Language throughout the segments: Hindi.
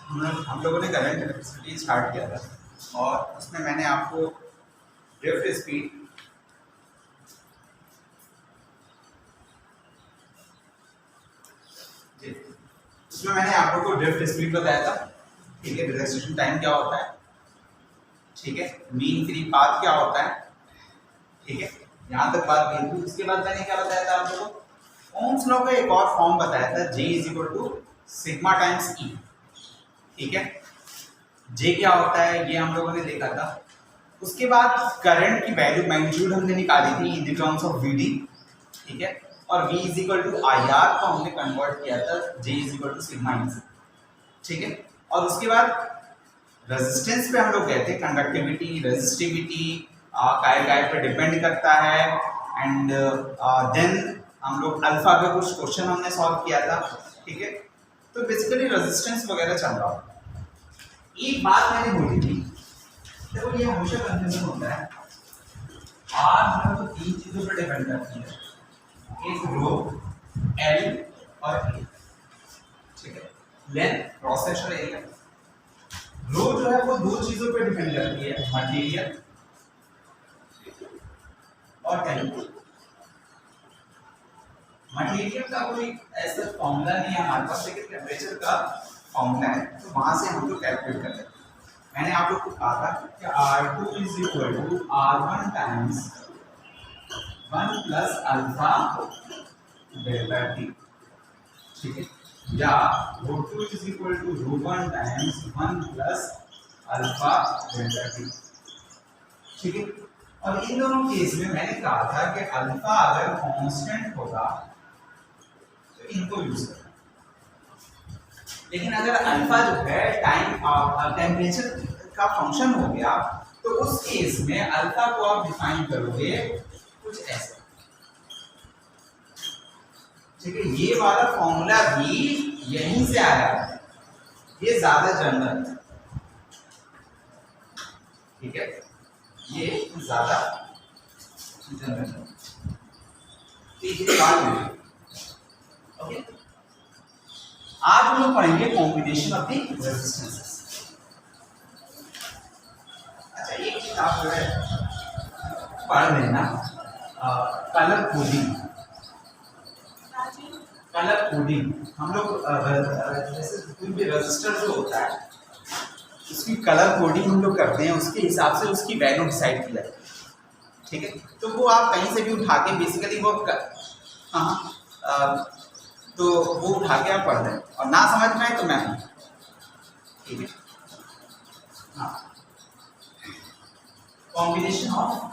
हम लोगों ने करंट इलेक्ट्रिसिटी स्टार्ट किया था और उसमें मैंने आपको ड्रिफ्ट स्पीड उसमें मैंने आप लोगों को ड्रिफ्ट स्पीड बताया था, ठीक है। रिलैक्सेशन टाइम क्या होता है, ठीक है। मीन फ्री पाथ क्या होता है, ठीक है। यहाँ तक बात गई थी। उसके बाद मैंने क्या बताया था आप लोगों को, ओम्स लॉ का एक और फॉर्म बताया था, J is equal to sigma times E, ठीक है। J क्या होता है ये हम लोगों ने देखा था। उसके बाद करंट की वैल्यू मैग्नीट्यूड हमने निकाली थी in the terms of VD, ठीक है। और V is equal to IR को हमने कन्वर्ट किया था J is equal to sigma E से, ठीक है। और उसके बाद रेजिस्टेंस पे हम लोग गए थे, कंडक्टिविटी, रेजिस्टिविटी काय पे डिपेंड करता है। एंड देन हम लोग अल्फा पे कुछ क्वेश्चन हमने सॉल्व किया था, ठीक है। तो बेसिकली रेजिस्टेंस वगैरह चल रहा है। एक बात मैंने बोली थी, देखो ये हमेशा कंफ्यूजन होता है। आर जो है वो तीन चीजों पर डिपेंड करती है, एक रो, एल और ए, ठीक है। Length, cross sectional area. Rho जो है वो दो चीजों पे डिपेंड करती है, मटेरियल और टेम्परेचर। मटेरियल का कोई ऐसा फॉर्मूला नहीं है हमारे पास, लेकिन टेम्परेचर का फॉर्मूला है, तो वहां से हम लोग कैलकुलेट कर लेते हैं। मैंने आप लोग को कहा था कि R2 is equal to R1 times 1 plus alpha delta T, ठीक है। या ρ2 is equal to ρ1 times 1 plus alpha delta T, ठीक है। और इन दोनों केस में मैंने कहा था कि अल्फा अगर कांस्टेंट होगा तो इनको यूज करना, लेकिन अगर अल्फा जो है टाइम टेम्परेचर का फंक्शन हो गया तो उस केस में अल्फा को आप डिफाइन करोगे कुछ ऐसा, ठीक है। ये वाला फॉर्मूला भी यहीं से आया है, ये ज्यादा जनरल है, ठीक है। ये ज्यादा जनरल है, तीसरी बात है, ओके। आज हम लोग पढ़ेंगे कॉम्बिनेशन ऑफ द रेजिस्टेंसेस। अच्छा, एक चीज आप जो है पढ़ लेना, कलर कोडिंग। कलर कोडिंग हम लोग जैसे कोई भी रजिस्टर जो होता है उसकी कलर कोडिंग हम लोग करते हैं, उसके हिसाब से उसकी वैल्यू डिसाइड की जाती है, ठीक है। तो वो आप कहीं से भी उठा के बेसिकली वो तो वो उठा के आप पढ़ लें, और ना समझ में आए तो मैं, ठीक है। हाँ, कॉम्बिनेशन ऑफ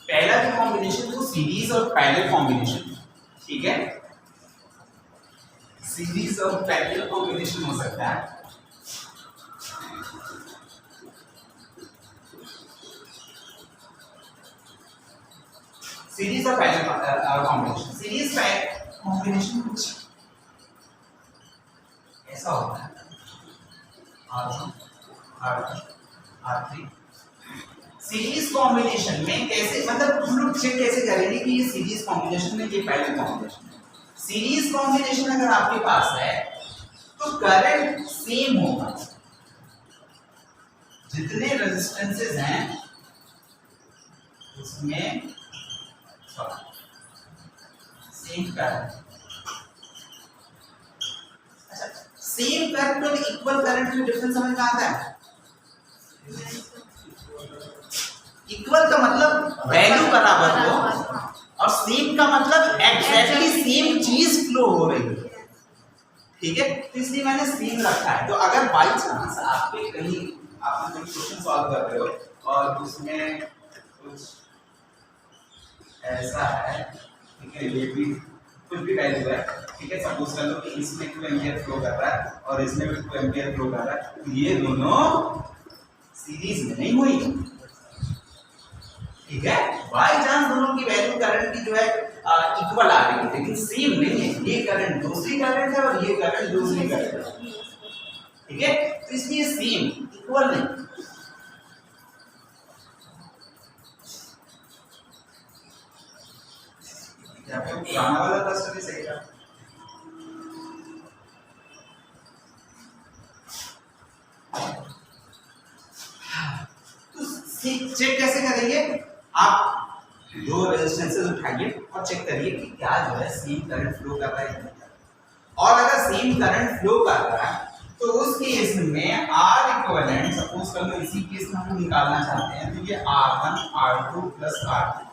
पहला जो कॉम्बिनेशन वो सीरीज और पैरेलल कॉम्बिनेशन, ठीक है। सीरीज और पैरेलल कॉम्बिनेशन हो सकता है। सीरीज और पैरेलल कॉम्बिनेशन, सीरीज कॉम्बिनेशन कुछ ऐसा होता है, R1 R2 R3। Series combination में कैसे, मतलब हम लोग चेक कैसे करेंगे कि ये सीरीज कॉम्बिनेशन में, ये पैरेलल कॉम्बिनेशन है। सीरीज कॉम्बिनेशन अगर आपके पास है तो करंट सेम होगा, जितने रेजिस्टेंसेस हैं उसमें सेम करंट। अच्छा, सेम करंट और इक्वल करंट में डिफरेंस समझ में आता है? इक्वल का मतलब वैल्यू बराबर हो, और सेम का मतलब एग्जैक्टली सेम चीज फ्लो हो रही है, ठीक है। तो इसलिए मैंने सेम रखा है। तो अगर बाई चांस आपके कहीं आपने कोई क्वेश्चन सॉल्व कर रहे हो और उसमें कुछ ऐसा है, ठीक है, ये भी कुछ भी वैल्यू है, ठीक है। सपोज कर लो कि इसमें 2 एम्पीयर फ्लो कर रहा है और इसमें भी 2 एम्पीयर फ्लो कर रहा है, तो ये दोनों सीरीज में नहीं हुई, ठीक है। बाई चांस दोनों की वैल्यू करंट की जो है इक्वल आ रही है, लेकिन सेम नहीं है। ये करंट दूसरी करंट है और ये करंट दूसरी करंट है, ठीक है। तो इसलिए सेम इक्वल नहीं। पुराना वाला क्वेश्चन भी सही था। तो चेक कैसे करेंगे? आप दो रेजिस्टेंसेस उठाइए और चेक करिए कि क्या जो है सेम करंट फ्लो कर रहा है, और अगर सेम करंट फ्लो कर रहा है तो उस केस में R इक्विवेलेंट, सपोज कर लो इसी केस में हम निकालना चाहते हैं, तो ये R1 R2 प्लस R3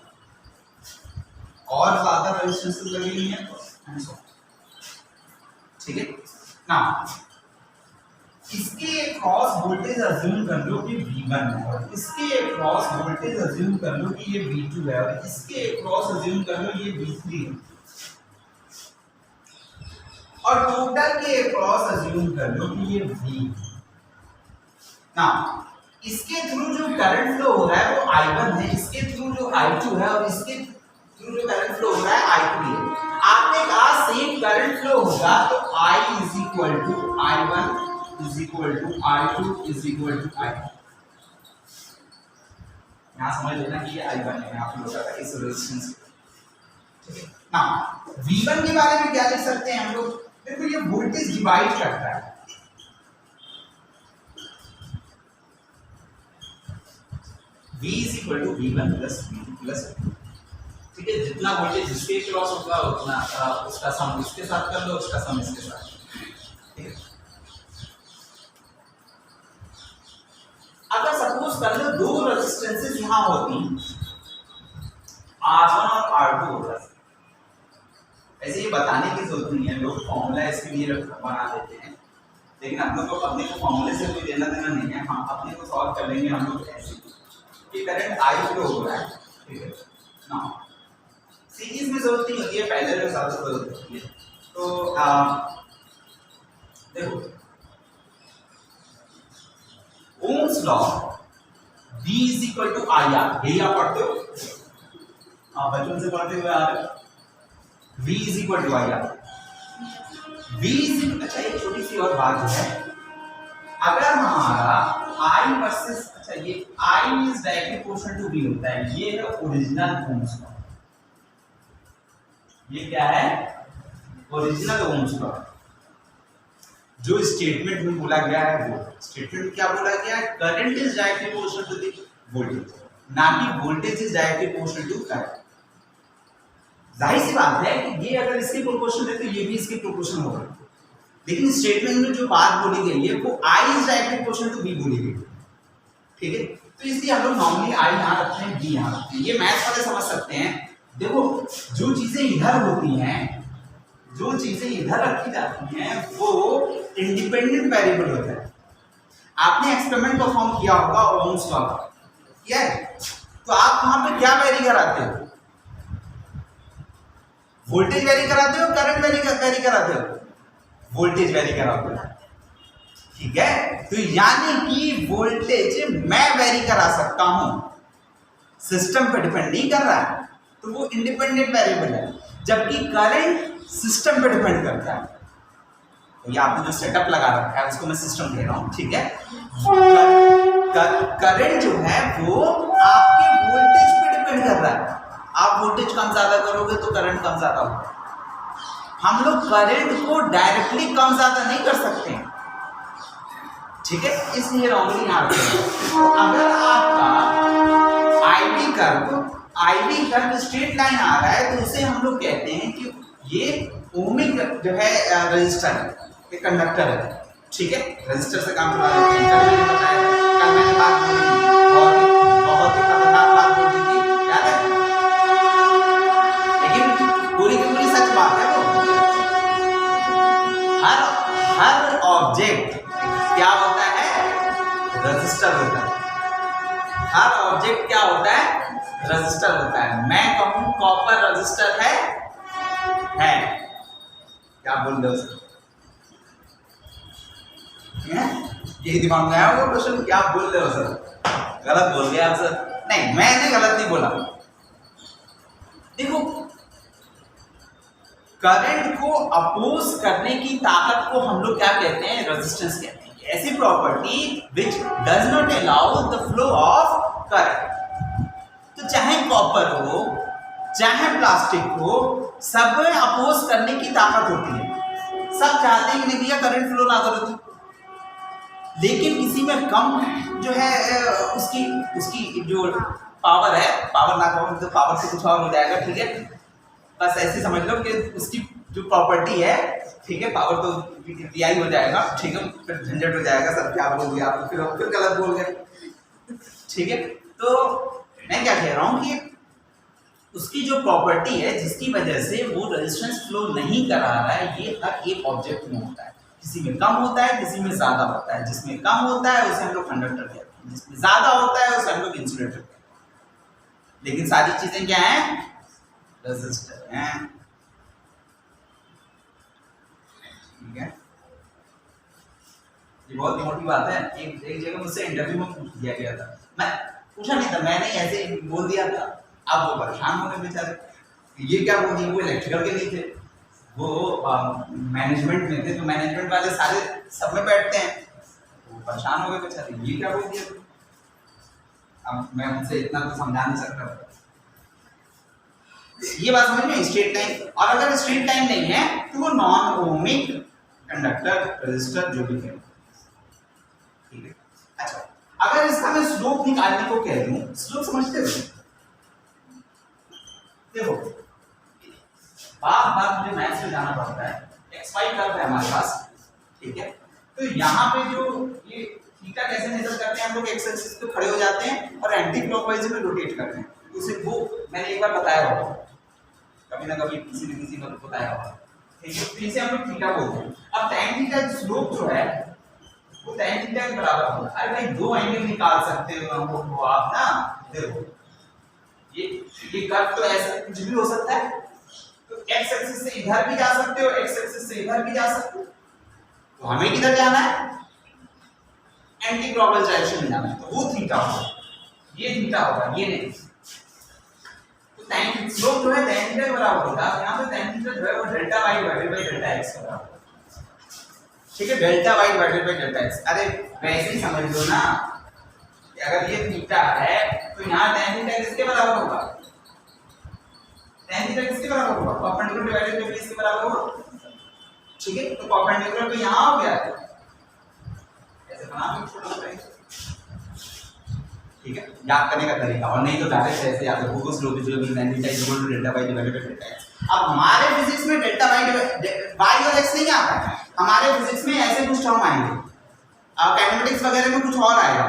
और ज्यादा रेजिस्टेंसेस लगी हुई हैं, ठीक है ना। इसके क्रॉस वोल्टेज अज्यूम कर लो कि V1 है, और इसके क्रॉस वोल्टेज अज्यूम कर लो कि ये V2 है, और इसके क्रॉस अज्यूम कर लो ये V3 है, और टोटल के क्रॉस अज्यूम कर लो कि ये V ना। इसके थ्रू जो करंट फ्लो हो रहा है वो I1 है, इसके थ्रू जो I2 है, और इसके थ्रू जो करंट फ्लो हो रहा है I3 है। आपने कहा सेम करंट फ्लो होगा तो I is equal to I1 is equal to I2 is equal to I। यहां समझ लेना कि ये I1 है, यहां पे होता है इस रेजिस्टेंस, ठीक है ना। V1 के बारे में क्या लिख सकते हैं हम लोग? देखो ये वोल्टेज डिवाइड करता है, V is equal to V1 plus V2 plus, ठीक है। जितना वोल्टेज जिसके क्रॉस होगा उतना उसका सम इसके साथ कर लो, उसका सम इसके साथ, ठीक है। अगर सपोज कर लो दो रेजिस्टेंसेस यहां होती, R1 और R2 होता, ऐसे ये बताने की जरूरत नहीं है, लोग फॉर्मूला इसके लिए बना देते हैं, लेकिन हम लोग को अपने को फॉर्मूले से कोई लेना देना नहीं है। हम अपने को सॉल्व कर लेंगे हम लोग ऐसे कि करंट I फ्लो हो रहा है, ठीक है ना। सीरीज में जरूरत नहीं होती है, पैरेलल में ज्यादा जरूरत होती है। तो देखो Ohm's law V is equal to IR, यही आप पढ़ते हो, आप बचपन से पढ़ते हुए आ रहे हो। V is equal to IR, V is equal, अच्छा एक छोटी सी और बात जो है, अगर हमारा I वर्सेस, अच्छा ये I is directly proportional to V होता है, ये है ओरिजिनल ओम्स लॉ। ये क्या है? Original Ohm's law. जो स्टेटमेंट में बोला गया है, वो स्टेटमेंट में क्या बोला गया है? Current is directly proportional to the voltage, ना कि voltage is directly proportional to current. जाहिर सी बात है कि ये अगर इसके प्रोपोर्शनल है तो ये भी इसके प्रोपोर्शनल होगा, लेकिन स्टेटमेंट में जो बात बोली गई है वो I is directly proportional to V बोली गई, ठीक है। तो इसलिए हम लोग नॉर्मली I यहां रखते हैं, V यहां रखते हैं। ये मैथ्स वाले समझ सकते हैं। देखो जो चीजें इधर होती हैं, जो चीजें इधर रखी जाती हैं वो इंडिपेंडेंट वेरिएबल होता है। आपने एक्सपेरिमेंट परफॉर्म किया होगा ओम्स लॉ का, किया है? तो आप वहां पे क्या वेरी कराते हो? वोल्टेज वेरी कराते हो, करंट वेरी कराते हो? वोल्टेज वेरी कराते हो, ठीक है। तो यानी कि वोल्टेज मैं वेरी करा सकता हूं, सिस्टम पे डिपेंड नहीं कर रहा है, तो वो इंडिपेंडेंट वेरिएबल है। जबकि करंट सिस्टम पे डिपेंड करता है। तो ये आपने जो सेटअप लगा रखा है उसको मैं सिस्टम कह रहा हूं, ठीक है। करंट जो है वो आपके वोल्टेज पे डिपेंड कर रहा है। आप वोल्टेज कम ज्यादा करोगे तो करंट कम ज्यादा होगा। हम लोग करंट को डायरेक्टली कम ज्यादा नहीं कर सकते, ठीक है, इसलिए नॉर्मली यहां तो अगर आपका IV कर्व स्ट्रेट लाइन आ रहा है तो उसे हम लोग कहते हैं कि ये ओमिक जो है रजिस्टर है, कंडक्टर है, ठीक है। रजिस्टर से काम चला लेते हैं, कल मैंने बताया, कल मैंने बात बोली थी, बहुत ही खतरनाक बात बोली थी, याद है? लेकिन पूरी की पूरी सच बात है वो। हर ऑब्जेक्ट क्या होता है? रजिस्टर होता है। हर ऑब्जेक्ट क्या होता है? रजिस्टर होता है। मैं कहूं कॉपर रजिस्टर है, क्या बोल रहे हो सर? ये दिमाग में आया वो क्वेश्चन, क्या बोल रहे हो सर? गलत बोल गया आप सर। नहीं, मैंने गलत नहीं बोला। देखो करंट को अपोज करने की ताकत को हम लोग क्या कहते हैं? रेजिस्टेंस कहते हैं। ऐसी property which does not allow the flow of current. तो चाहे कॉपर हो चाहे प्लास्टिक हो, सब में अपोज करने की ताकत होती है। सब चाहते हैं कि नहीं भैया करंट फ्लो ना करो तो, लेकिन किसी में कम जो है उसकी जो पावर है, पावर ना कहो तो पावर से कुछ और हो जाएगा, ठीक है, बस ऐसे समझ लो कि उसकी जो प्रॉपर्टी है, ठीक है, पावर तो पीआई हो जाएगा, ठीक है, फिर झंझट हो जाएगा, सब क्या बोल दिया आप, फिर गलत बोल गए, ठीक है। तो मैं क्या कह रहा हूँ कि उसकी जो प्रॉपर्टी है जिसकी वजह से वो रेजिस्टेंस फ्लो नहीं करा रहा है, ये हर एक ऑब्जेक्ट में होता है। किसी में कम होता है, किसी में ज्यादा होता है। जिसमें कम होता है उसे हम लोग कंडक्टर कहते हैं, जिसमें ज्यादा होता है उसे हम लोग इंसुलेटर कहते हैं। लेकिन सारी चीजें क्या हैं? रेजिस्टर हैं, ठीक है। ये बहुत मोटी बात है। एक जगह मुझसे इंटरव्यू में पूछ दिया गया था, मैं पूछा नहीं था, मैंने ऐसे बोल दिया था, अब वो परेशान हो गए बेचारे, ये क्या बोल दिया, वो इलेक्ट्रिकल के नहीं थे, वो मैनेजमेंट में थे, तो मैनेजमेंट वाले सारे सब में बैठते हैं, वो परेशान हो गए बेचारे, ये क्या बोल दिया। अब मैं उनसे इतना तो समझा नहीं सकता। ये बात समझ में, स्ट्रेट लाइन, और अगर स्ट्रेट लाइन नहीं है तो वो नॉन ओमिक कंडक्टर, रेजिस्टर जो भी है, ठीक है। अच्छा, अगर इसका मैं स्लोप निकालने को कह दूं, स्लोप समझते हो? देखो बार मुझे मैथ्स में जाना पड़ता है, xy कर्व है हमारे पास, ठीक है। तो यहाँ पे जो ये थीटा कैसे मेजर करते हैं, हम लोग एक्स एक्सिस पे खड़े हो जाते हैं और एंटी क्लॉकवाइज में रोटेट करते हैं। उसे वो मैंने एक बार बताया होगा, कभी ना कभी किसी न किसी को बताया होगा, ठीक है। तो इसे हम लोग थीटा बोलते हैं। अब tan थीटा स्लोप जो है वो tan थीटा के बराबर होगा। अरे भाई दो एंगल निकाल सकते हो वो आप ना, देखो ये कर्व तो ऐसा कुछ भी हो सकता है, तो x एक्सिस से इधर भी जा सकते हो, x एक्सिस से इधर भी जा सकते हो, तो हमें किधर जाना है? एंटी क्लॉकवाइज डायरेक्शन में जाना है, तो वो थीटा होगा, ये थीटा होगा, ये नहीं। तो tan स्लोप जो है tan थीटा के बराबर होगा। यहां पे tan थीटा जो है वो delta y divided by delta x के बराबर होगा, ठीक है, delta y divided by delta x। अरे वैसे ही समझ लो ना, अगर ये थीटा है तो यहाँ tan थीटा किसके बराबर होगा? tan थीटा किसके बराबर होगा? परपेंडिकुलर डिवाइडेड बाय किसके बराबर होगा, ठीक है। तो परपेंडिकुलर तो यहाँ हो गया, ऐसे बना दो छोटा, ठीक है, याद करने का तरीका, और नहीं तो डायरेक्ट ऐसे याद रखो को slope is tan theta equal to delta y divided by delta x। अब हमारे फिजिक्स में डेल्टा y और x नहीं आता है, हमारे फिजिक्स में ऐसे कुछ टर्म आएंगे, काइनेमेटिक्स वगैरह में कुछ और आएगा,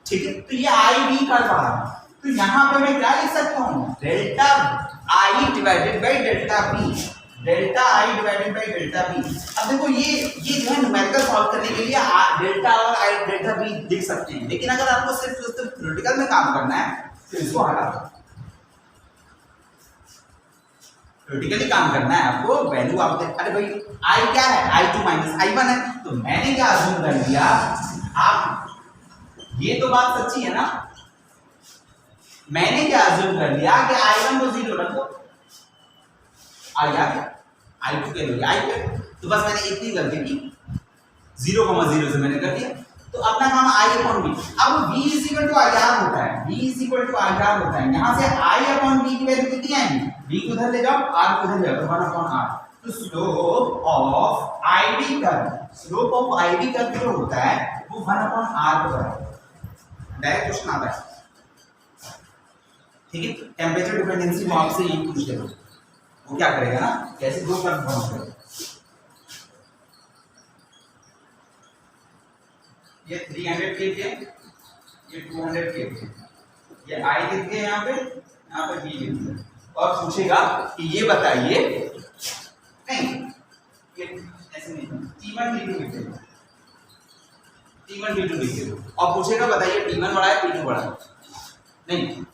ठीक है। तो ये आई भी कर रहा है, तो यहाँ पे मैं क्या लिख सकता हूँ? Delta I divided by delta B, delta I divided by delta B. अब देखो ये जो है न्यूमेरिकल सॉल्व करने के लिए डेल्टा और आई डेल्टा बी लिख सकते हैं, लेकिन अगर आपको सिर्फ थ्योरेटिकल में काम करना है तो इसको हटा दो। थ्योरेटिकली काम करना है आपको, वैल्यू आप अरे भाई आई क्या है? i2 माइनस i1 है, तो मैंने क्या अज्यूम कर लिया, आप ये तो बात सच्ची है ना, मैंने क्या अज्यूम कर लिया कि i1 को 0 रखो, आ गया i2 के लिए i पे, तो बस मैंने इतनी गलती की, 0,0 से मैंने कर दिया, तो अपना काम i अपॉन b। अब v इक्वल टू ir होता है, v इक्वल टू ir होता है, यहां से i अपॉन b की वैल्यू कितनी आएगी? v को उधर ले जाओ, r को उधर ले जाओ, 1 अपॉन r। तो slope of ib curve, slope of ib curve जो होता है वो 1 अपॉन r के बराबर है। डायरेक्ट क्वेश्चन आता है, ठीक है। टेम्परेचर डिपेंडेंसी में आपसे ये पूछ लेगा, वो क्या करेगा ना, कैसे दो कर्व फॉर्म करेगा। ये 300 केवीए, ये 200 केवीए, ये आई लिख दिए यहाँ पे बी लिख दिया, और पूछेगा कि ये बताइए, नहीं ये ऐसे नहीं, T1 T2 लिख देगा, T1 T2 लिख देगा, और पूछेगा बताइए T1 बड़ा है T2 बड़ा है, नहीं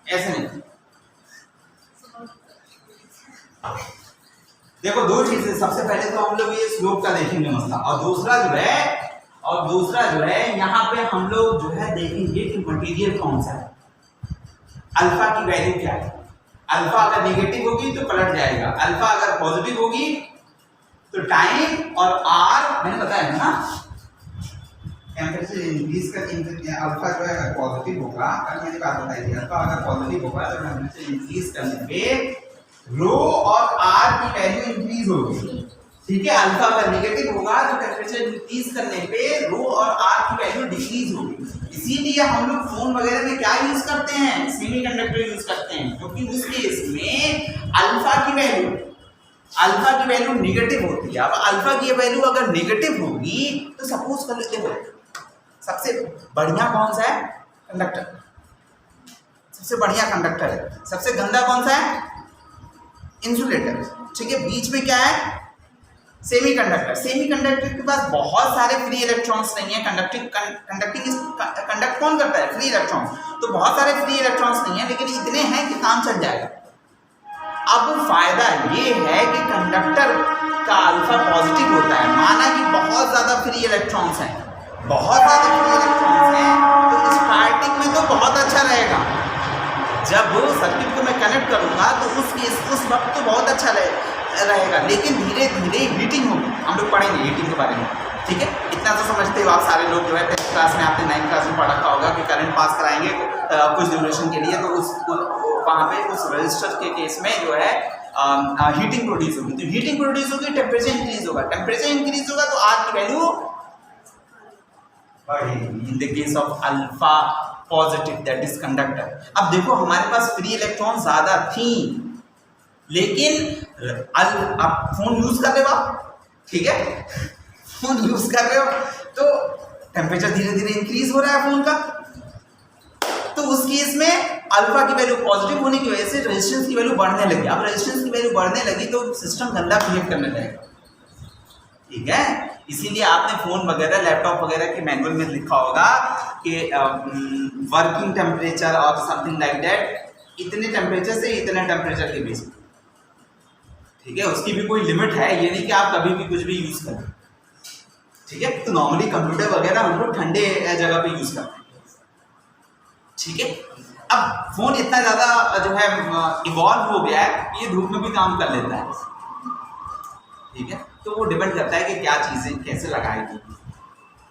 ऐसे नहीं। देखो दो चीजें, सबसे पहले तो हम लोग ये स्लोप का देखेंगे मसला, और दूसरा जो है यहाँ पे हम लोग जो है देखेंगे कि मटेरियल कौन सा है, अल्फा की वैल्यू क्या है। अल्फा अगर नेगेटिव होगी तो पलट जाएगा, अल्फा अगर पॉजिटिव होगी तो टाइम और आर मैंने बताया ना, टेम्परेचर इंक्रीज का अल्फा जो है पॉजिटिव होगा, कल मैंने बात बताई थी, अल्फा अगर पॉजिटिव होगा तो टेम्परेचर इंक्रीज करने पे रो और आर की वैल्यू इंक्रीज होगी, ठीक है। अल्फा अगर नेगेटिव होगा तो टेम्परेचर इंक्रीज करने पे रो और आर की वैल्यू डिक्रीज होगी। इसीलिए हम लोग फोन वगैरह में क्या यूज करते हैं, सेमीकंडक्टर यूज करते हैं, क्योंकि उस केस में अल्फा की वैल्यू नेगेटिव होती है। अब अल्फा की वैल्यू अगर नेगेटिव होगी तो सपोज कर लेते हो सबसे बढ़िया कौन सा है, कंडक्टर, सबसे बढ़िया कंडक्टर है, सबसे गंदा कौन सा है, इंसुलेटर, ठीक है। बीच में क्या है, सेमीकंडक्टर। सेमीकंडक्टर के पास बहुत सारे फ्री इलेक्ट्रॉन्स नहीं है, कंडक्ट कौन करता है, फ्री इलेक्ट्रॉन्स, तो बहुत सारे फ्री इलेक्ट्रॉन्स नहीं है, लेकिन इतने हैं कि काम चल जाएगा। अब फायदा ये है कि कंडक्टर का अल्फा पॉजिटिव होता है, माना कि बहुत ज्यादा फ्री इलेक्ट्रॉन्स हैं, तो स्टार्टिंग में तो बहुत अच्छा रहेगा, जब सर्किट को मैं कनेक्ट करूंगा तो उस वक्त तो बहुत अच्छा रहेगा, लेकिन धीरे धीरे हीटिंग होगी। हम लोग पढ़ेंगे हीटिंग के बारे में, ठीक है। इतना तो समझते हो आप सारे लोग, जो है 10th क्लास में आपने 9th क्लास में पढ़ा होगा कि करंट पास कराएंगे कुछ ड्यूरेशन के लिए, तो वहाँ पे उस रजिस्टर के केस में जो है हीटिंग प्रोड्यूस होगी, तो हीटिंग प्रोड्यूस होगी, टेम्परेचर इंक्रीज होगा, तो आर की वैल्यू बढ़ेगी। In the case of alpha positive that is conductor. अब देखो हमारे पास फ्री इलेक्ट्रॉन ज्यादा थी, लेकिन आप फोन यूज कर रहे हो आप, ठीक है, फोन यूज कर रहे हो तो टेम्परेचर धीरे धीरे इंक्रीज हो रहा है फोन का, तो उस केस में अल्फा की वैल्यू पॉजिटिव होने की वजह से रेजिस्टेंस की वैल्यू बढ़ने लगी। अब रेजिस्टेंस की वैल्यू बढ़ने लगी तो सिस्टम गंदा बिहेव करने लगेगा, ठीक है। इसीलिए आपने फोन वगैरह लैपटॉप वगैरह के मैनुअल में लिखा होगा कि वर्किंग टेम्परेचर और समथिंग लाइक दैट, इतने टेम्परेचर से इतने टेम्परेचर के बीच में, ठीक है, उसकी भी कोई लिमिट है, ये नहीं कि आप कभी भी कुछ भी यूज करें, ठीक है। तो नॉर्मली कंप्यूटर वगैरह हम लोग ठंडे जगह पे यूज करते हैं, ठीक है। अब फोन इतना ज्यादा जो है इवॉल्व हो गया है, ये धूप में भी काम कर लेता है, ठीक है। तो वो डिपेंड करता है कि क्या चीजें कैसे लगाएगी,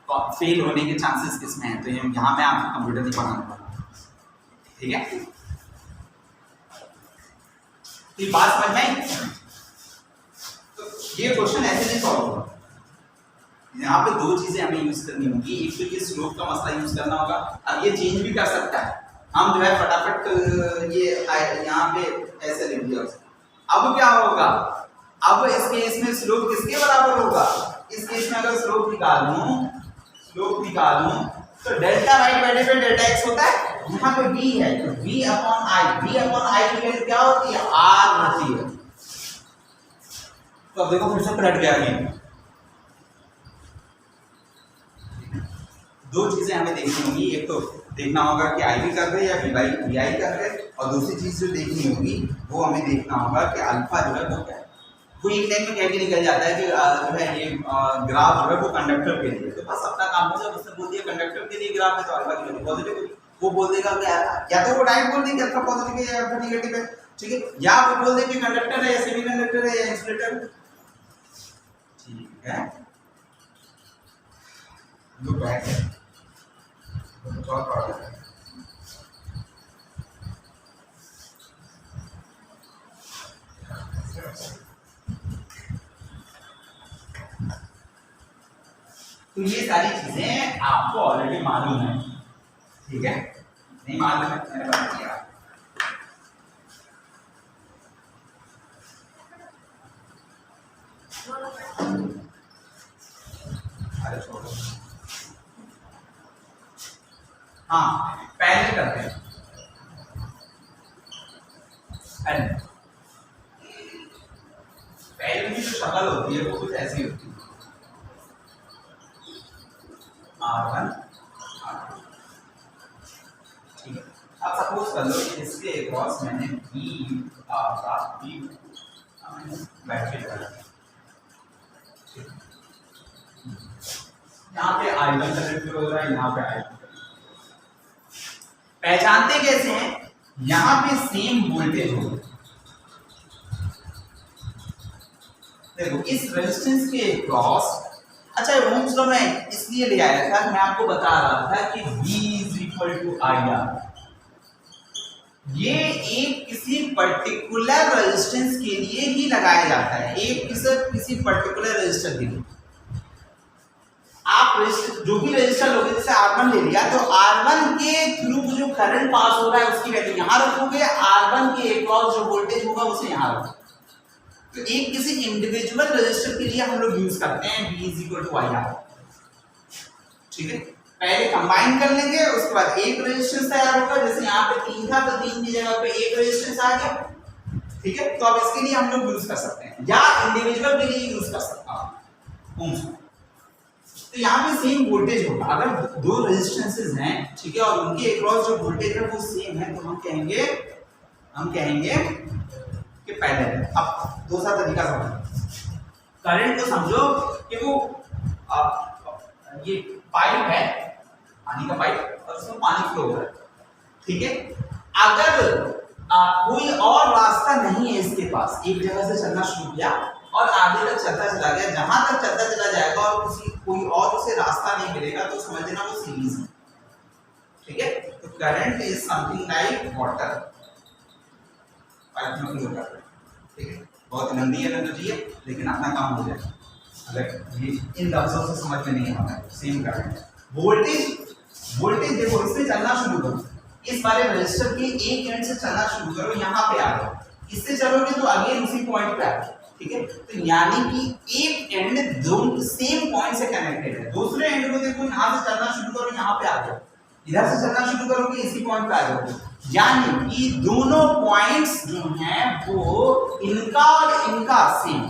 फेल होने के चांसेस किसमें हैं, तो यहाँ मैं आपको कंप्यूटर नहीं पढ़ाऊंगा, ठीक है। तो ये बात समझ में आई। तो ये क्वेश्चन ऐसे नहीं सॉल्व होगा, यहाँ पे दो चीजें हमें यूज करनी होगी, एक तो ये स्लोप का मसला यूज करना होगा। अब ये चेंज भी कर सकता है, हम जो है फटाफट ये यहाँ पे ऐसे लिख दिया। अब क्या होगा, अब इस केस में स्लोप किसके बराबर होगा, इस केस में अगर स्लोप निकालूं तो delta Y divided by delta X होता है, यहाँ पे v है तो v अपॉन i की वैल्यू क्या होती है, r होती है। तो अब देखो फिर से पलट गया ये, दो चीजें हमें देखनी होगी, एक तो देखना होगा कि आई भी कर रहे हैं या वी आई कर रहे हैं, और दूसरी चीज जो देखनी होगी वो हमें देखना होगा कि अल्फा जो है वो क्या है। कोई एक टाइम में कह के निकल जाता है कि जो है ये ग्राफ जो है वो कंडक्टर के लिए, तो बस अपना काम हो जाए, उसने बोल दिया कंडक्टर के लिए ग्राफ है तो अल्फा की वैल्यू पॉजिटिव होगी, वो बोल देगा कि या तो वो डायरेक्ट बोल देगा अल्फा पॉजिटिव है या अल्फा नेगेटिव है, ठीक है, या वो बोल दे कि कंडक्टर है या सेमीकंडक्टर है या इंसुलेटर, ठीक है। लुक बैक तो ये सारी चीजें आपको ऑलरेडी मालूम है, ठीक है, नहीं मालूम है मैंने बता दिया। अरे छोड़ो, हाँ पहले करते हैं, पहले की जो शक्ल होती है वो कुछ ऐसी होती है, R1 R2, ठीक है। अब सपोज कर लो कि इसके अक्रॉस मैंने बैटरी डाला, यहाँ पे I1 कनेक्ट हो रहा है, यहाँ पे I2 पहचानते कैसे हैं, यहाँ पे सेम वोल्टेज होगा, देखो इस रेजिस्टेंस के क्रॉस, अच्छा ओम्स लॉ में इसलिए ले आया था, मैं आपको बता रहा था कि V इक्वल टू IR, ये एक किसी पर्टिकुलर रेजिस्टेंस के लिए ही लगाया जाता है, एक किसी पर्टिकुलर रेजिस्टर के लिए। आप जो भी रेजिस्टर लोगे, जैसे R1 ले लिया, तो R1 के थ्रू जो करंट पास हो रहा है उसकी वैल्यू यहां रखोगे, R1 के अक्रॉस जो वोल्टेज होगा उसे यहां रखोगे। तो एक किसी इंडिविजुअल रेजिस्टर के लिए हम लोग यूज करते हैं V इक्वल टू IR, ठीक है। पहले कंबाइन कर लेंगे, उसके बाद एक रेजिस्टेंस तैयार होगा, जैसे यहाँ पे 3 था तो 3 की जगह पे एक रेजिस्टेंस आ गया, ठीक है। तो अब इसके लिए हम लोग यूज कर सकते हैं, या इंडिविजुअल के लिए यूज कर सकते हैं। तो यहाँ पे सेम वोल्टेज होगा, अगर दो रेजिस्टेंसेस हैं, ठीक है, और उनके अक्रॉस जो वोल्टेज है वो सेम है, तो हम कहेंगे कि पैरेलल। अब दूसरा तरीका समझो, करंट को समझो कि वो ये पाइप है, पानी का पाइप, और उसमें पानी फ्लो हो रहा है, ठीक है। अगर कोई और रास्ता नहीं है इसके पास, एक जगह से चलना शुरू किया और आगे तक चलता चला गया, जहां तक चलता चला जाएगा और कोई और उसे रास्ता नहीं मिलेगा, तो समझ लेना वो सीरीज है, ठीक है। तो current is something like water, pipe में फ्लो कर रहा है, ठीक है। बहुत लंबी एनर्जी है, लेकिन अपना काम हो जाएगा अगर ये इन लफ्जों से समझ में नहीं आता है। सेम करंट वोल्टेज देखो, इससे चलना शुरू करो, इस वाले रेजिस्टर के एक एंड से चलना शुरू करो, यहाँ पे आ जाओ, इससे चलोगे तो अगेन उसी पॉइंट पे आ जाओ, ठीक है। तो यानी कि एक एंड दोनों सेम पॉइंट से कनेक्टेड है, दूसरे एंड को देखो, यहाँ से चलना शुरू करो, यहाँ पे आ जाओ, इधर से चलना शुरू करोगे इसी पॉइंट पे आ जाओगे, यानी कि दोनों पॉइंट्स जो हैं वो इनका और इनका सेम,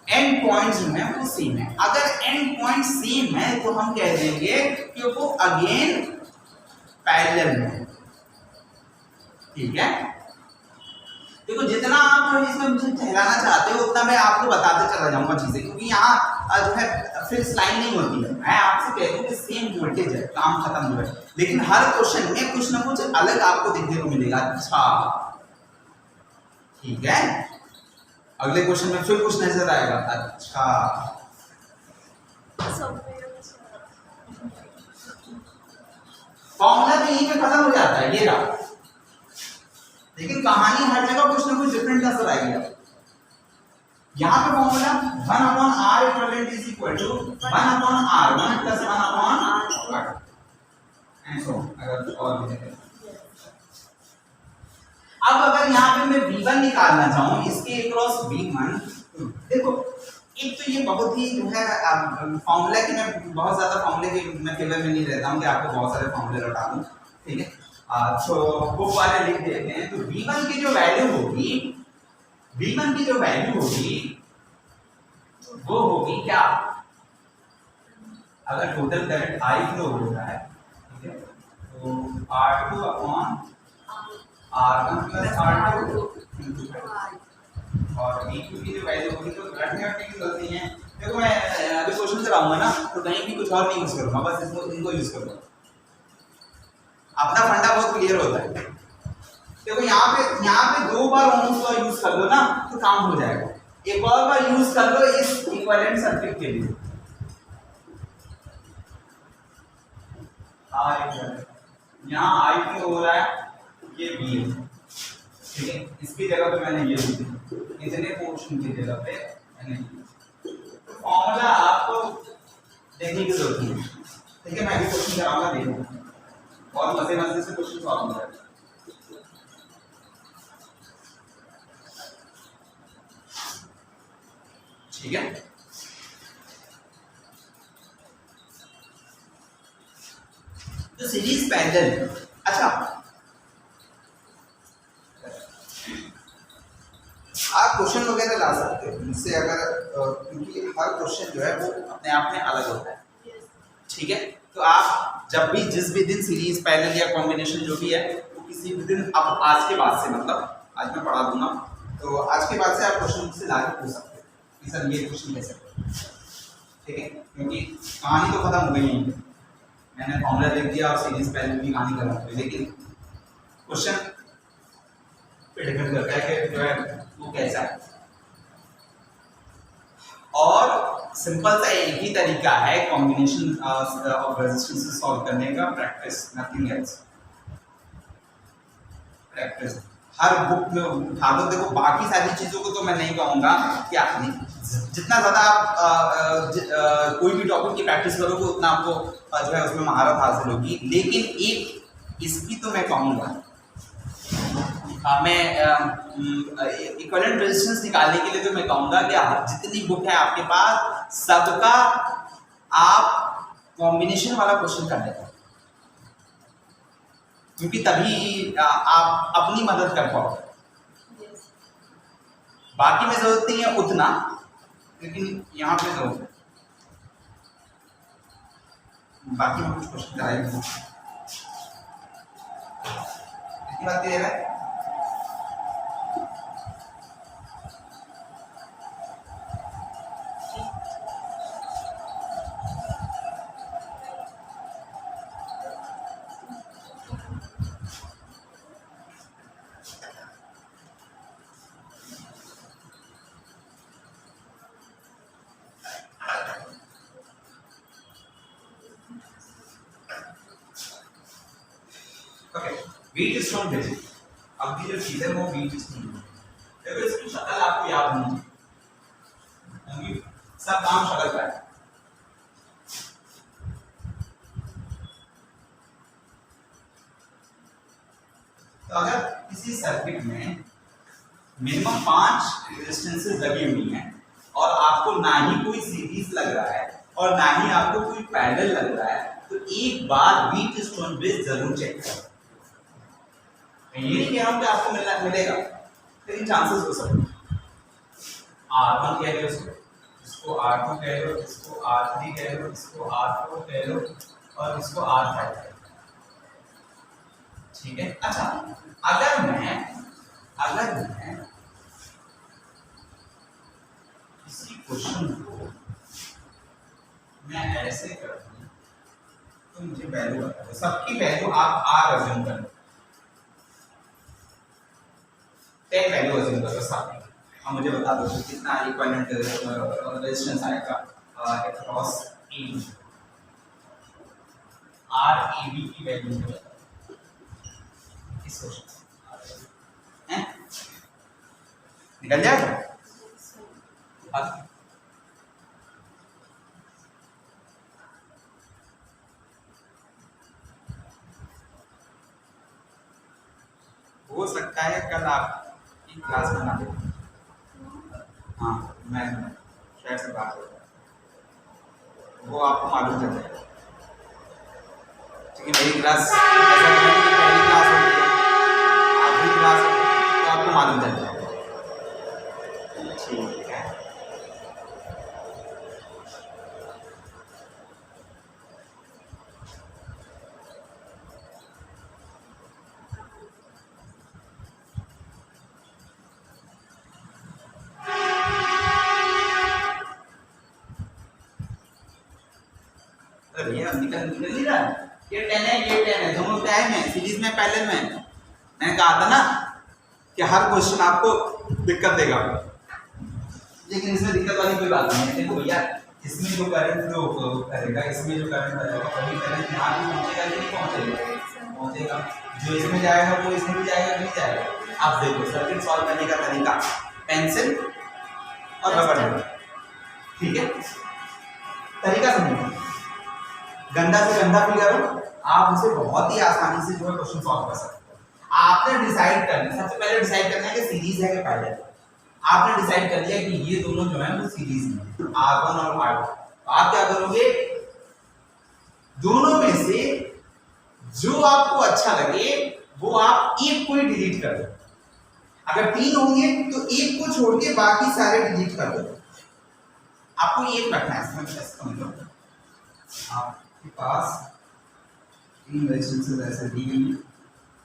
एंड पॉइंट्स जो हैं वो सेम है। अगर एंड पॉइंट सेम है तो हम कह देंगे कि वो अगेन पैरेलल में, ठीक है। देखो जितना आप इसमें मुझे कहलाना चाहते हो उतना मैं आपको बताते चला जाऊंगा चीजें, क्योंकि यहाँ जो है फिर लाइन नहीं होती है। मैं आपसे कह दूं कि सेम वोल्टेज है, काम खत्म हुआ है, लेकिन हर क्वेश्चन में कुछ ना कुछ अलग आपको देखने को मिलेगा। अच्छा ठीक है, अगले क्वेश्चन में फिर कुछ नजर आएगा। अच्छा फॉर्मूला तो यहीं पे खत्म हो जाता है, ये रहा, लेकिन कहानी हर जगह कुछ ना कुछ डिफरेंट नजर आएगी। यहाँ पे formula 1/r equivalent is equal to 1/r1 plus 1/r and so अगर और भी है। अब अगर यहाँ पे मैं V1 निकालना चाहूँ, इसके अक्रॉस V1, देखो एक तो ये बहुत ही जो है फॉर्मूला की, मैं बहुत ज्यादा फॉर्मूले के मैं फेवर में नहीं रहता हूँ कि आपको बहुत सारे फॉर्मूले लौटा दूँ, ठीक है। तो बुक वाले लिख देते हैं। तो V1 की जो वैल्यू होगी, V1 की जो वैल्यू होगी वो होगी क्या, अगर टोटल करंट I फ्लो हो रहा है, ठीक है, तो R2 upon R1 plus R2 और V2 की जो वैल्यू होगी, तो घटने की गलती है। देखो मैं अभी क्वेश्चन चलाऊंगा ना, तो कहीं भी कुछ और नहीं यूज करूंगा, बस इसको इनको यूज करूंगा, अपना फंडा बहुत क्लियर होता है। देखो यहाँ पे 2 बार ओम्स लॉ यूज कर लो ना तो काम हो जाएगा, एक और बार यूज कर लो इस इक्विवेलेंट सर्किट के लिए। यहाँ I फ्लो हो रहा है, ये V है, ठीक है। इसकी जगह पे मैंने ये लिख दिया, इतने पोर्शन की जगह पे मैंने फॉर्मूला आपको देखने की जरूरत नहीं है, ठीक है। मैं अभी क्वेश्चन कराऊंगा, देखो और मजे से क्वेश्चन सॉल्व हो जाएगा। ठीक है, तो सीरीज पैरेलल। अच्छा आप क्वेश्चन वगैरह ला सकते हो मुझसे, अगर क्योंकि हर क्वेश्चन जो है वो अपने आप में अलग होता है, ठीक है। तो आप जब भी जिस भी दिन सीरीज पैरेलल या कॉम्बिनेशन जो भी है वो किसी भी दिन, अब आज के बाद से, मतलब आज मैं पढ़ा दूंगा, तो आज के बाद से आप क्वेश्चन मुझसे ला के पूछ सकते हो कि सर ये क्वेश्चन कैसे, ठीक है। क्योंकि कहानी तो खत्म हो गई है, मैंने फॉर्मूला लिख दिया और सीरीज पैरेलल की कहानी खत्म हो गई, लेकिन क्वेश्चन पे डिपेंड करता है कि जो है वो कैसा है। सिंपल सा एक ही तरीका है कॉम्बिनेशन ऑफ रेजिस्टेंस सॉल्व करने का, प्रैक्टिस, नथिंग एल्स। प्रैक्टिस हर बुक में उठा दो। देखो बाकी सारी चीजों को तो मैं नहीं कहूँगा कि आप नहीं, जितना ज़्यादा आप कोई भी टॉपिक की प्रैक्टिस करोगे उतना आपको जो है उसमें महारत हासिल होगी। लेकिन एक इसकी तो मैं कहूँगा, मैं इक्विवेलेंट रेजिस्टेंस निकालने के लिए तो मैं कहूँगा कि जितनी बुक है आपके पास सबका आप कॉम्बिनेशन वाला क्वेश्चन कर लेते हैं, क्योंकि तभी आप अपनी मदद कर पाओगे। बाकी में जरूरत नहीं है उतना, लेकिन यहाँ पे तो बाकी में कुछ क्वेश्चन कराएंगे। इतनी बात क्लियर है? वेट स्टोन भेजे, अब की जो चीज है वो वेट स्टोन। देखो इसकी शक्ल आपको याद नहीं है, क्योंकि सब काम शक्ल का है। तो अगर किसी सर्किट में मिनिमम 5 रेजिस्टेंसेस लगी हुई हैं और आपको ना ही कोई सीरीज लग रहा है और ना ही आपको कोई पैरेलल लग रहा है, तो एक बार वेट स्टोन ब्रिज जरूर चेक करें। ये नहीं कह रहा हूं कि आपको मिलेगा, लेकिन चांसेस हो सकते हैं। R1 कह लो इसको R2 कह लो, इसको R3 कह लो, इसको R4 कह लो और इसको R5 कह लो। ठीक है। अच्छा, अगर मैं इसी क्वेश्चन को मैं ऐसे कर दूं तो मुझे वैल्यू बता दो। सबकी वैल्यू आप R अज्यूम कर लो, 10 वैल्यू अज्यूम करो साथ में, और मुझे बता दो कि कितना इक्विवेलेंट रेजिस्टेंस आएगा अक्रॉस AB। RAB की वैल्यू मुझे बता दो इस क्वेश्चन हैं, निकल जाएगा। हो सकता है कल आपकी क्लास बना दे। हाँ, मैं शायद से बात हो वो आपको मालूम चल जाएगा। ठीक है, मेरी क्लास ऐसा नहीं कि पहली क्लास होती है, आखिरी क्लास तो आपको मालूम चल जाएगा। ठीक है, निकल नहीं रहा है। ये 10 है, ये 10 है, दोनों टाइम है, सीरीज में पैरेलल में। मैंने कहा था ना कि हर क्वेश्चन आपको दिक्कत देगा, लेकिन इसमें दिक्कत वाली कोई बात नहीं है। देखो भैया, इसमें जो करंट फ्लो करेगा, इसमें जो करंट आएगा वही करंट यहाँ भी पहुँचेगा कि नहीं पहुँचेगा? पहुँचेगा। जो इसमें जाएगा वो इसमें भी जाएगा कि नहीं जाएगा? आप देखो सर्किट सॉल्व करने का तरीका, पेंसिल और रबर, ठीक है, तरीका समझो। गंदा से गंदा फिगर आप उसे बहुत ही आसानी से जो है क्वेश्चन सॉल्व कर सकते हो। आपने डिसाइड करना, सबसे पहले डिसाइड करना है कि सीरीज है कि पैरेलल। आपने डिसाइड कर लिया कि ये दोनों जो है वो सीरीज में R1 और R2। आप क्या करोगे, दोनों में से जो आपको अच्छा लगे वो आप एक को ही डिलीट कर दो। अगर 3 होंगे तो एक को छोड़ के बाकी सारे डिलीट कर दो। आपको एक रखना है, समझ लो। आपके पास 3 रेजिस्टेंसेस ऐसे दी गई हैं,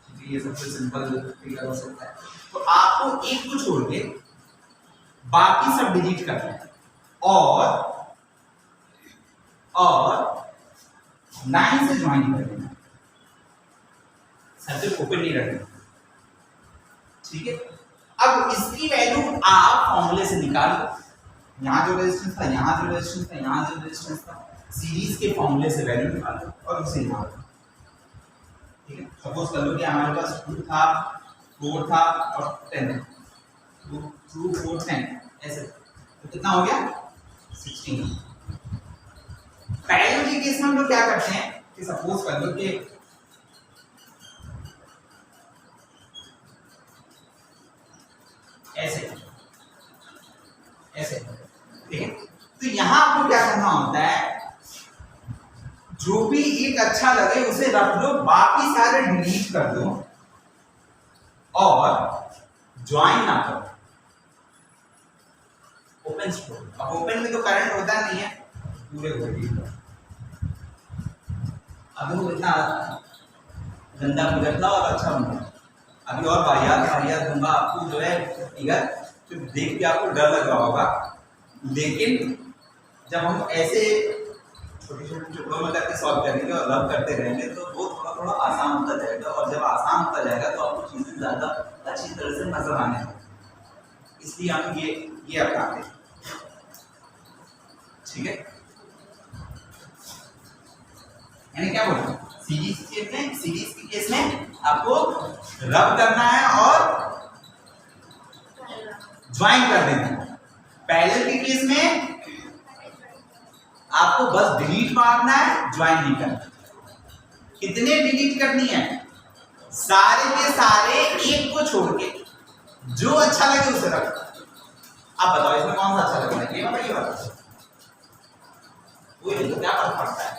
ठीक है, ये सबसे सिंपल फिगर हो सकता है। तो आपको एक को छोड़ के बाकी सब डिलीट करना है और 9 से ज्वाइन कर देना, सर्किट ओपन नहीं रखना, ठीक है। अब इसकी वैल्यू आप फॉर्मूले से निकाल लो। यहाँ जो रेजिस्टेंस था, यहाँ जो रेजिस्टेंस था, यहाँ जो रेजिस्टेंस था, सीरीज के फॉर्मूले से वैल्यू निकालो और उसे यहाँ रखो। ठीक है, सपोज कर लो कि हमारे पास 2 था, 4 था और 10 था, 2 4 10 ऐसे, तो कितना हो गया 16। पहले के केस में हम लोग क्या करते हैं कि सपोज कर लो कि ऐसे ऐसे, ठीक है, तो यहां आपको क्या करना होता है, जो भी एक अच्छा लगे उसे रख दो, बाकी सारे डिलीट कर दो और ज्वाइन ना करो, ओपन स्टोर। अब ओपन में तो करंट होता नहीं है पूरे को, अब वो इतना गंदा बिगड़ता और अच्छा बनता। अभी और वाहियात दूंगा आपको जो है फिगर, तो देख के आपको डर लग रहा होगा, लेकिन जब हम ऐसे छोटे छोटे टुकड़ों में करके सॉल्व करेंगे और रब करते रहेंगे तो वो थोड़ा थोड़ा आसान होता जाएगा, और जब आसान होता जाएगा तो आपको चीजें ज़्यादा अच्छी तरह से नजर आने लगेंगी। इसलिए हम ये अपनाते हैं। ठीक है, यानी क्या बोलते हैं, सीरीज के केस में आपको रब करना है और ज्वाइन कर देना है। पैरेलल के केस में आपको बस डिलीट मारना है, ज्वाइन नहीं करना। कितने डिलीट करनी है, सारे के सारे, एक को छोड़ के जो अच्छा लगे उसे रखो। आप बताओ इसमें कौन सा अच्छा लग रहा है, ये बताइए, कोई नहीं, तो क्या फर्क पड़ता है।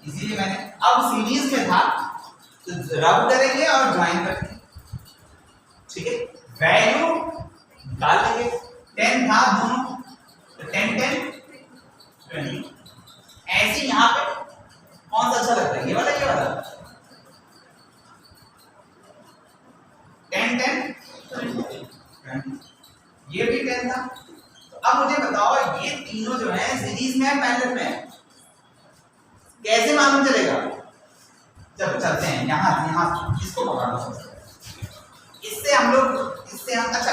इसीलिए मैंने अब सीरीज में था तो रब करेंगे और ज्वाइन करेंगे। ठीक है, वैल्यू निकाल लेंगे, 10 था दोनों तो 10 10 20। ऐसे यहां पे कौन सा अच्छा लगता है, ये वाला 10 10 20, ये भी 10 था। तो अब मुझे बताओ ये तीनों जो है सीरीज में है पैरेलल में है, कैसे मालूम चलेगा, जब चलते हैं यहाँ इसको पकड़ लो, इससे हम अच्छा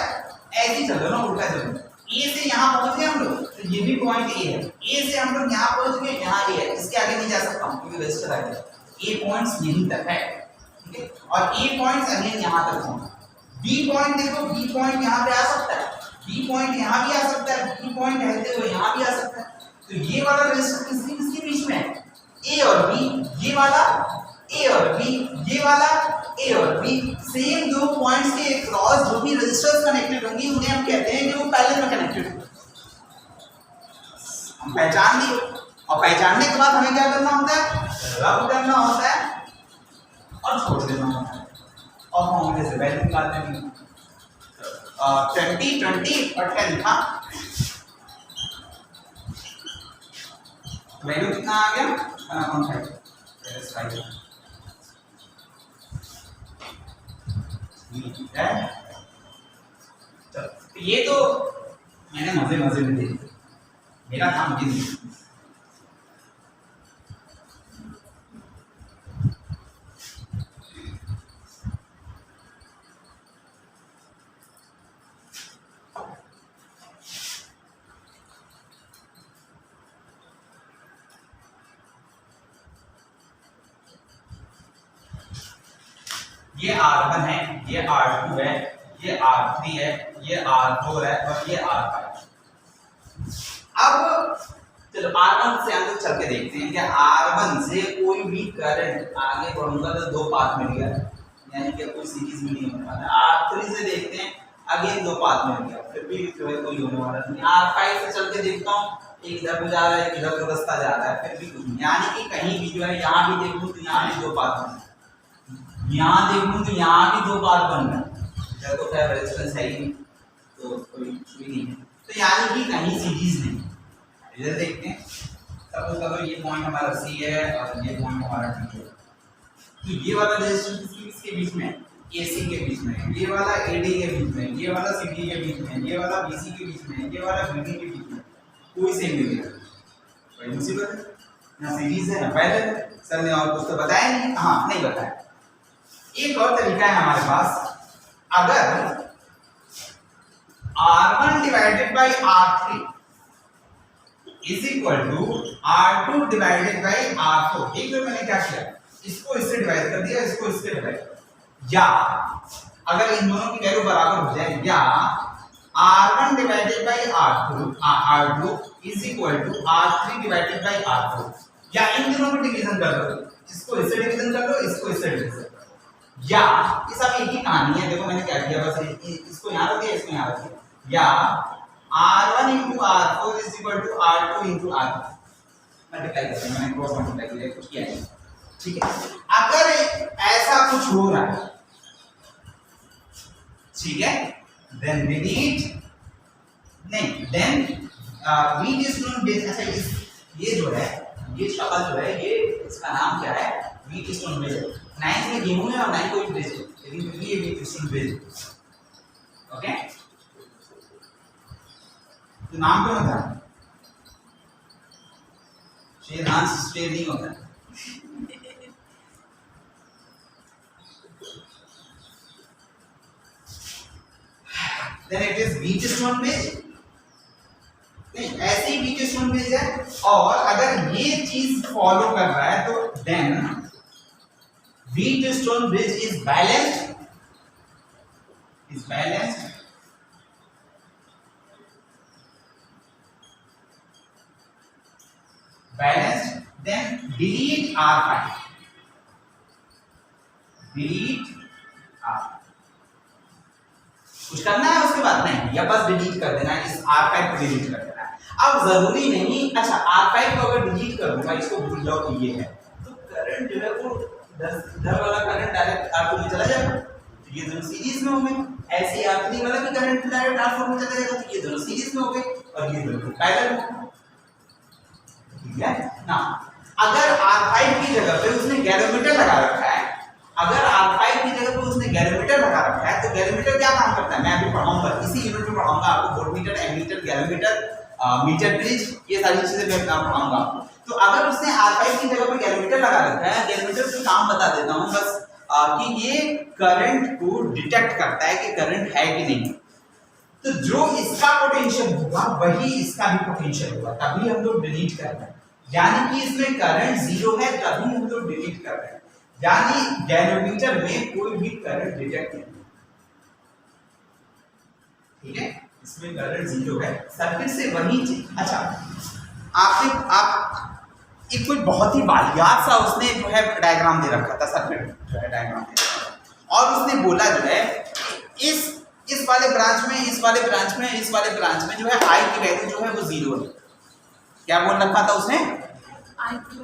ऐसे चल रहे ना, उल्टा चल रहे, ए से यहाँ पहुंच गए हम लोग, तो ये भी पॉइंट ए है, ए से हम लोग यहाँ पहुंच गए, यहाँ ए है, इसके आगे नहीं जा सकता हूँ क्योंकि रजिस्टर आ गया। ए पॉइंट्स यहीं तक है, ठीक है, और ए पॉइंट्स अगेन यहाँ तक होंगे। बी पॉइंट देखो, बी पॉइंट यहाँ पे आ सकता है, बी पॉइंट यहाँ भी आ सकता है, बी पॉइंट रहते हुए यहाँ भी आ सकता है। तो ये वाला रजिस्टर किसके बीच में है, ए और बी, ये वाला ए और बी, ये वाला ए और बी, सेम दो पॉइंट्स के क्रॉस जो भी रेजिस्टर्स कनेक्टेड होंगी उन्हें हम कहते हैं कि वो पैरेलल में कनेक्टेड होंगे। हम पहचान लिए, और पहचानने के बाद हमें क्या करना होता है, रब करना होता है और छोड़ देना होता है, और फॉर्मूले से वैल्यू निकाल देंगे। 20 20 और 10 था, वैल्यू कितना आ गया, 1.5। तो ये तो मैंने मजे में देखा, मेरा काम ये नहीं। ये R1 है, ये R2 है, ये R3 है, ये R4 है और ये R5। अब चलो R1 से हम लोग चल के देखते हैं कि R1 से कोई भी करंट आगे बढ़ूंगा तो दो पाथ मिल गया, यानी कि कोई सीरीज में नहीं होने वाला। R3 से देखते हैं, अगेन दो पाथ मिल गया, फिर भी जो है कोई होने वाला नहीं। R5 से चल के देखता हूँ, एक इधर को जा रहा है, एक इधर को रास्ता जा रहा है, फिर भी कुछ नहीं, यानी कि कहीं भी जो है यहाँ भी देखूँ तो यहाँ भी दो पाथ बन, यहाँ देखूँ तो यहाँ भी दो पाथ बन रहे, इधर तो खैर रेजिस्टेंस है ही तो कोई नहीं है, तो यानी कि कहीं सीरीज नहीं। इधर देखते हैं, सपोज करो ये पॉइंट हमारा सी है और ये पॉइंट हमारा डी है, तो ये वाला रेजिस्टेंस किसके बीच में, AC के बीच में, ये वाला AD के बीच में, ये वाला CD के बीच में, ये वाला BC के बीच में, ये वाला BD के बीच में, कोई सेम नहीं है, कोई मुसीबत है ना, सीरीज है ना पैरेलल। सर ने और कुछ तो बताया नहीं, हाँ नहीं बताया। एक और तरीका है हमारे पास, अगर R1 divided by R3 is equal to R2 divided by R4। एक बार मैंने क्या किया, इसको इससे डिवाइड कर दिया, इसको इससे डिवाइड, या अगर इन दोनों की वैल्यू बराबर हो जाए, या R1 divided by R2 is equal to R3 divided by R4, या इन दोनों में डिवीजन कर दो, इसको इससे डिवीजन कर दो, इसको इससे डिवीजन कर दो, या ये सब एक ही कहानी है। देखो मैंने क्या किया, बस इसको यहाँ रख दिया, इसको यहाँ रख दिया, या R1 into R4 is equal to R2 into R3 multiply करते हैं, मैंने क्रॉस मल्टीप्लाई किया, कुछ किया है, ठीक है। अगर ऐसा कुछ हो रहा है, ठीक है, देन डिलीट नहीं, then wheat is not base. अच्छा ये जो है, ये शक्ल जो है, ये इसका नाम क्या है, वीट इज नॉट बेस। 9 में गेहूं है और 9 कोई बेस है, लेकिन फिर ये wheat is not base, okay. तो नाम क्यों होता है, शेर हांस शेर नहीं होता है। Then it is wheat stone base, नहीं ऐसे ही wheat stone base है। और अगर ये चीज फॉलो कर रहा है तो then wheat stone base is balanced, then delete R5, कुछ करना है उसके बाद नहीं, या बस डिलीट कर देना है, इस R5 को डिलीट कर देना है। अब जरूरी नहीं, अच्छा R5 को अगर डिलीट कर दूंगा, इसको भूल जाओ कि ये है, तो करंट जो है वो इधर वाला करंट डायरेक्ट R2 में चला जाएगा, तो ये दोनों सीरीज में होंगे। ऐसे R3 वाला भी करंट डायरेक्ट R4 में चला जाएगा, तो ये दोनों सीरीज में होंगे और ये दोनों पैरेलल में, ठीक है ना। अगर R5 की जगह पे उसने गैलोमीटर लगा रखा है, अगर R5 की जगह पे उसने गैलोमीटर लगा रखा है, तो गैलोमीटर क्या काम करता है, मैं अभी पढ़ाऊंगा, इसी यूनिट में पढ़ाऊंगा आपको, voltmeter, ammeter, galvanometer, meter bridge, ये सारी चीजें मैं पढ़ाऊंगा। तो अगर उसने R5 की जगह पे गैलोमीटर लगा रखा है, गैलोमीटर का काम बता देता हूं बस, कि ये करंट को डिटेक्ट करता है कि करंट है कि नहीं। तो जो इसका पोटेंशियल होगा वही इसका भी पोटेंशियल होगा, तभी हम लोग डिलीट कर रहे हैं। यानी कि इसमें करंट 0 है, तभी हम लोग डिलीट कर रहे हैं, यानी गैलोमीटर में कोई भी करंट डिटेक्ट नहीं, ठीक है, इसमें करंट 0 है, सर्किट से वही चीज। अच्छा आप एक कोई बहुत ही वाहियात सा उसने जो है डायग्राम दे रखा था, सर्किट जो है डायग्राम दे रखा था, और उसने बोला जो है इस वाले ब्रांच में, इस वाले ब्रांच में, इस वाले ब्रांच में जो है आई की वैल्यू जो है वो 0 है। क्या बोल रखा था उसने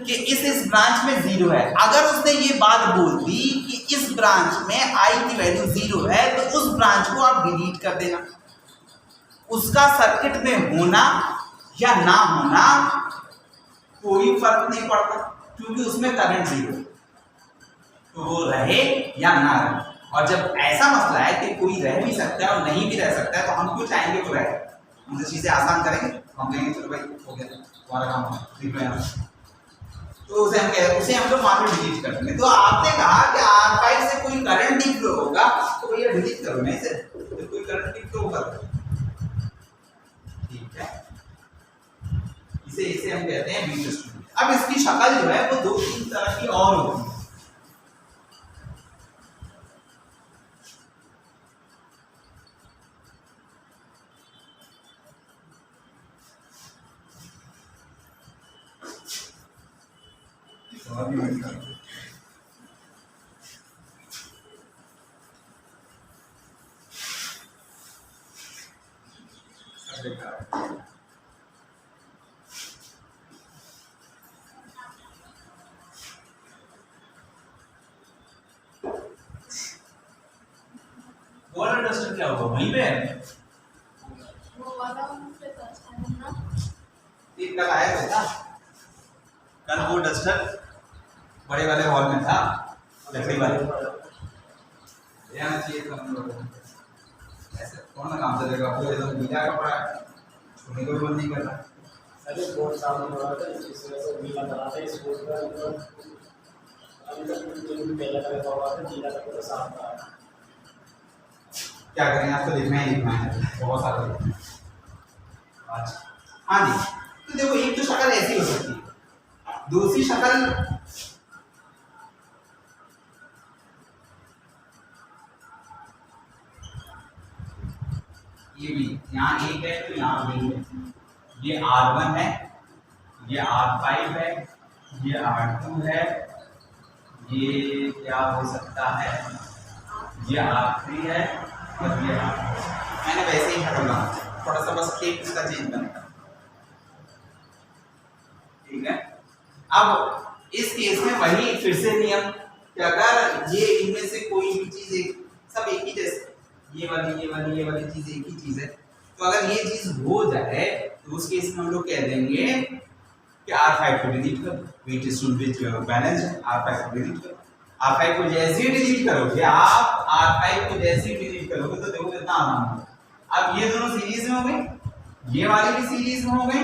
कि इस ब्रांच में 0 है। अगर उसने ये बात बोल दी कि इस ब्रांच में आई की वैल्यू 0 है, तो उस ब्रांच को आप डिलीट कर देना, उसका सर्किट में होना या ना होना कोई फर्क नहीं पड़ता, क्योंकि उसमें करंट 0 है, तो वो रहे या ना रहे। और जब ऐसा मसला है कि कोई रह भी सकता है और नहीं भी रह सकता है, तो हम क्यों चाहेंगे वो रहे, हम तो चीजें आसान करेंगे, हम कहेंगे चलो भाई हो गया तुम्हारा काम, तो उसे हम लोग वहां पे डिलीट कर देंगे। तो आपने कहा कि R5 से कोई करंट नहीं फ्लो होगा, तो भैया डिलीट करो ना इसे, तो कोई करंट नहीं फ्लो होगा, ठीक है। इसे हम कहते हैं वीट स्टोन। अब इसकी शक्ल जो है वो 2-3 तरह की और होती है। वाटर डस्टर क्या होगा, वहीं पे वो वाला उनसे ना एक कल आया था, कल वो डस्टर बड़े वाले हॉल में था, लकड़ी वाले, चाहिए तो हम लोग ऐसे कौन सा काम चलेगा, वो एकदम गीला कपड़ा छूने को मन नहीं कर रहा। अरे बोर्ड सामने पड़ा था, इस वजह से गीला करा था, इस बोर्ड का अभी तक जो पहले का लगा हुआ था गीला करके तो साफ था। क्या करें, आज तो लिखना ही लिखना है, बहुत सारा। अच्छा हाँ जी, तो देखो एक तो शक्ल ऐसी हो सकती है, दूसरी शक्ल ये भी, यहाँ एक है तो यहाँ भी है, ये R1 है, ये R5 है, ये R2 है, ये क्या हो सकता है, ये R3 है और ये R4। मैंने वैसे ही हटना, थोड़ा सा बस शेप इसका चेंज करना, ठीक है। अब इस केस में वही फिर से नियम कि अगर ये इनमें से कोई भी चीज सब एक ही जैसे, ये वाली चीज एक ही चीज है, तो अगर ये चीज हो जाए तो उस केस में हम लोग कह देंगे कि R5 को डिलीट करो, wait is to which balance है, R5 को डिलीट करो। R5 को जैसे ही डिलीट करोगे आप, R5 को जैसे ही डिलीट करोगे तो देखो कितना आसान होगा। अब ये दोनों सीरीज में हो गई, ये वाली भी सीरीज में हो गई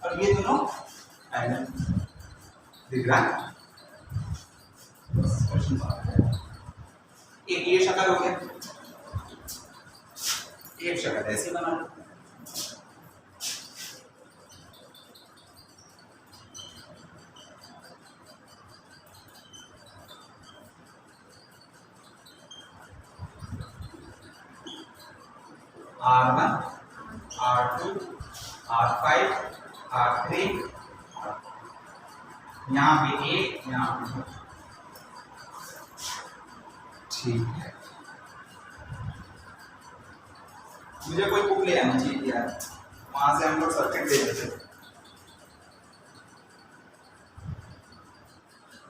और ये दोनों पैरेलल, दिख रहा है? एक ये शक्ल हो गया, एक शक्ल ऐसे बना लो, R1, R2, R5, R3, यहाँ पे एक, यहाँ पे दो, ठीक है। मुझे कोई बुक ले आनी चाहिए यार, वहां से हम लोग सर्किट दे देते,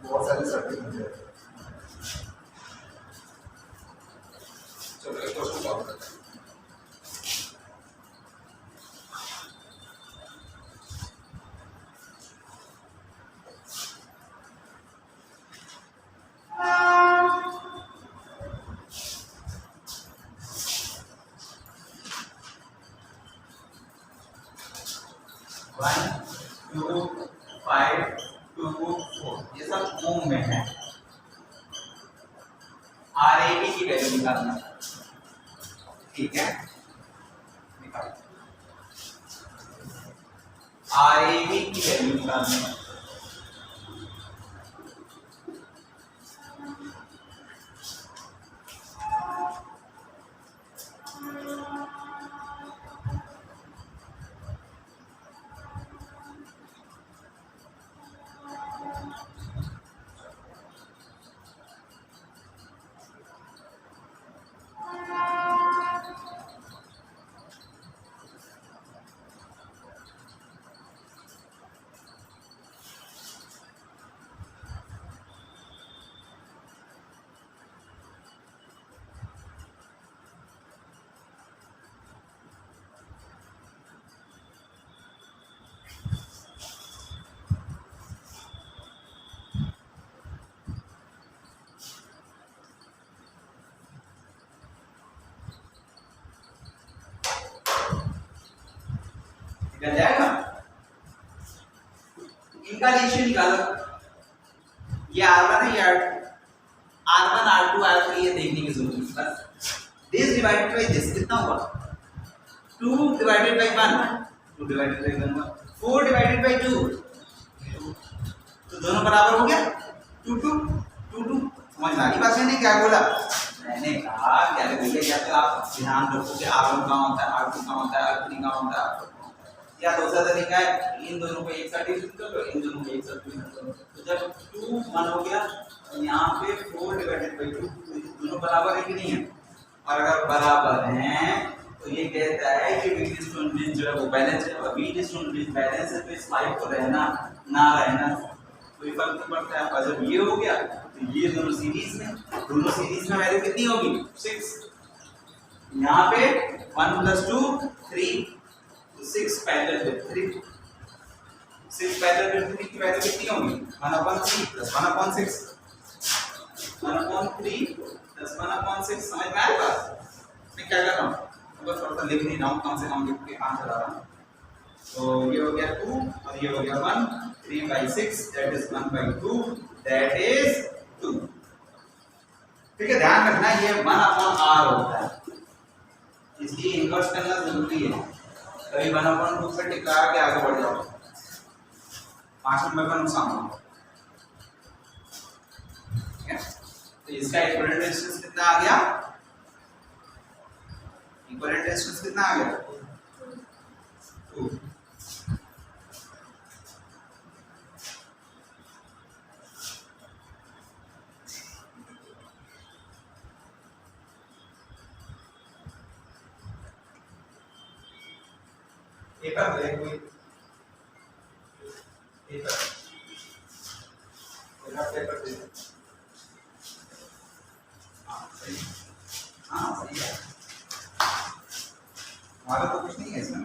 बहुत सारे सर्किट मिल जाते। चलो एक क्वेश्चन सॉल्व करते हैं। ये सब ओम में है। RAB की वैल्यू निकालना, ठीक है, RAB की वैल्यू निकालना, निकल जाएगा। इनका रेशियो निकालो, ये R1 है, ये R1, R2, R3 ये देखने की जरूरत है बस। दिस डिवाइडेड बाय दिस कितना हुआ, 2 divided by 1, 2 divided by 1, 4 divided by 2, तो दोनों बराबर हो गया 2 2 2 2। समझ में आ रही बात है? नहीं क्या बोला मैंने, कहा क्या भैया या तो आप ध्यान रखो कि R1 कहाँ होता है, R2 कहाँ होता है, R3 कहाँ होता है, या दूसरा तरीका है इन दोनों को एक साथ डिवाइड कर लो, इन दोनों को एक साथ डिवाइड कर लो, तो जब 2 1 हो गया तो यहाँ पे 4 डिवाइडेड बाय 2, दोनों बराबर है कि नहीं है? और अगर बराबर हैं तो ये कहता है कि V डिस्टेंस जो है वो बैलेंस है, और V डिस्टेंस बैलेंस है तो इस लाइफ को रहना ना रहना कोई फर्क नहीं पड़ता है। और जब ये हो गया तो ये दोनों सीरीज में वैल्यू कितनी होगी 6, यहाँ पे 1 + 2 3, 6 पैरेलल विद 3, 6 पैरेलल विद 3 की वैल्यू कितनी होगी 1/3 + 1/6, 1/3 + 1/6। समझ में आया बात? मैं क्या कर रहा हूँ, बस थोड़ा सा लिख नहीं रहा हूँ, कम से कम लिख के काम चला रहा हूँ। तो ये हो गया 2 और ये हो गया 1, 3/6 दैट इज 1/2 दैट इज 2। ठीक है, ध्यान रखना ये 1/r होता है, इसलिए इन्वर्स करना जरूरी है। कभी 1/2 पे टिका के आगे बढ़ जाओ, 5 नंबर का नुकसान होगा। ठीक है, तो इसका इक्विवेलेंट रेजिस्टेंस कितना आ गया? इक्विवेलेंट रेजिस्टेंस कितना आ गया? 2। पेपर दे कोई पेपर मेरा पेपर दे। हाँ सही, हाँ सही है, हमारा तो कुछ नहीं है इसमें।